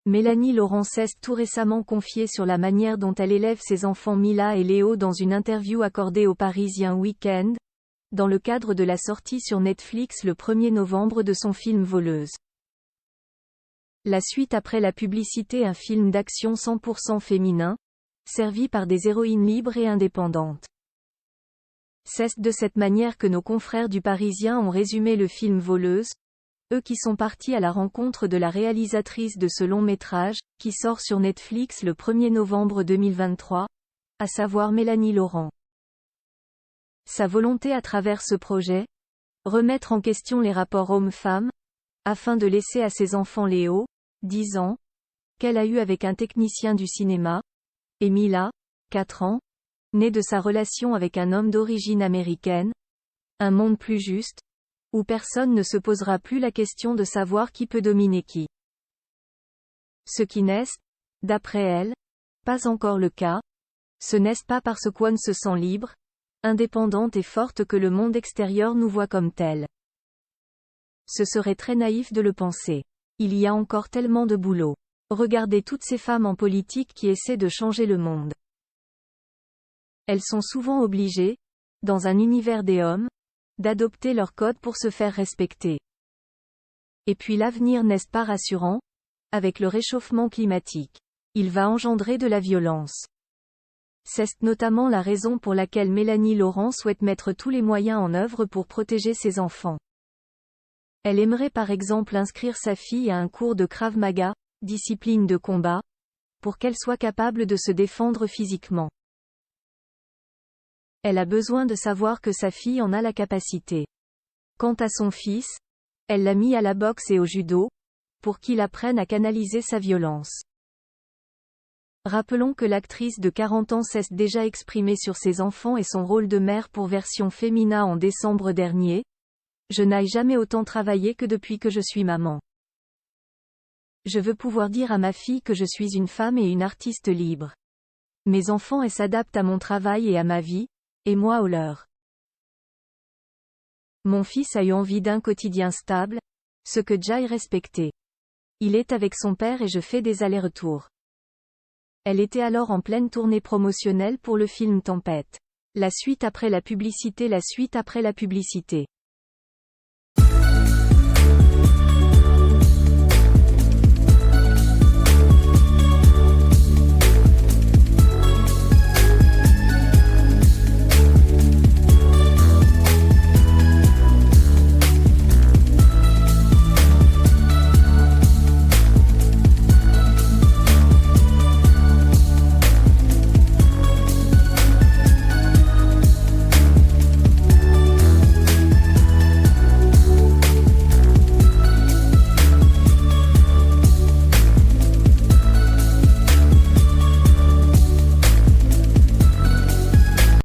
Mélanie Laurent s'est tout récemment confiée sur la manière dont elle élève ses enfants Mila et Léo dans une interview accordée au Parisien Week-end, dans le cadre de la sortie sur Netflix le 1er novembre de son film Voleuse. La suite après la publicité, un film d'action 100% féminin, servi par des héroïnes libres et indépendantes. C'est de cette manière que nos confrères du Parisien ont résumé le film Voleuse, eux qui sont partis à la rencontre de la réalisatrice de ce long métrage, qui sort sur Netflix le 1er novembre 2023, à savoir Mélanie Laurent. Sa volonté à travers ce projet, remettre en question les rapports hommes-femmes, afin de laisser à ses enfants Léo, 10 ans, qu'elle a eu avec un technicien du cinéma, et Mila, 4 ans, né de sa relation avec un homme d'origine américaine, un monde plus juste, où personne ne se posera plus la question de savoir qui peut dominer qui. Ce qui n'est, d'après elle, pas encore le cas, ce n'est pas parce qu'One se sent libre, indépendante et forte que le monde extérieur nous voit comme telle. Ce serait très naïf de le penser. Il y a encore tellement de boulot. Regardez toutes ces femmes en politique qui essaient de changer le monde. Elles sont souvent obligées, dans un univers des hommes, d'adopter leurs codes pour se faire respecter. Et puis l'avenir n'est pas rassurant, avec le réchauffement climatique. Il va engendrer de la violence. C'est notamment la raison pour laquelle Mélanie Laurent souhaite mettre tous les moyens en œuvre pour protéger ses enfants. Elle aimerait par exemple inscrire sa fille à un cours de Krav Maga, discipline de combat, pour qu'elle soit capable de se défendre physiquement. Elle a besoin de savoir que sa fille en a la capacité. Quant à son fils, elle l'a mis à la boxe et au judo, pour qu'il apprenne à canaliser sa violence. Rappelons que l'actrice de 40 ans s'est déjà exprimée sur ses enfants et son rôle de mère pour Version Fémina en décembre dernier. Je n'ai jamais autant travaillé que depuis que je suis maman. Je veux pouvoir dire à ma fille que je suis une femme et une artiste libre. Mes enfants s'adaptent à mon travail et à ma vie, et moi au leur. Mon fils a eu envie d'un quotidien stable, ce que Jai respectait. Il est avec son père et je fais des allers-retours. Elle était alors en pleine tournée promotionnelle pour le film Tempête. La suite après la publicité.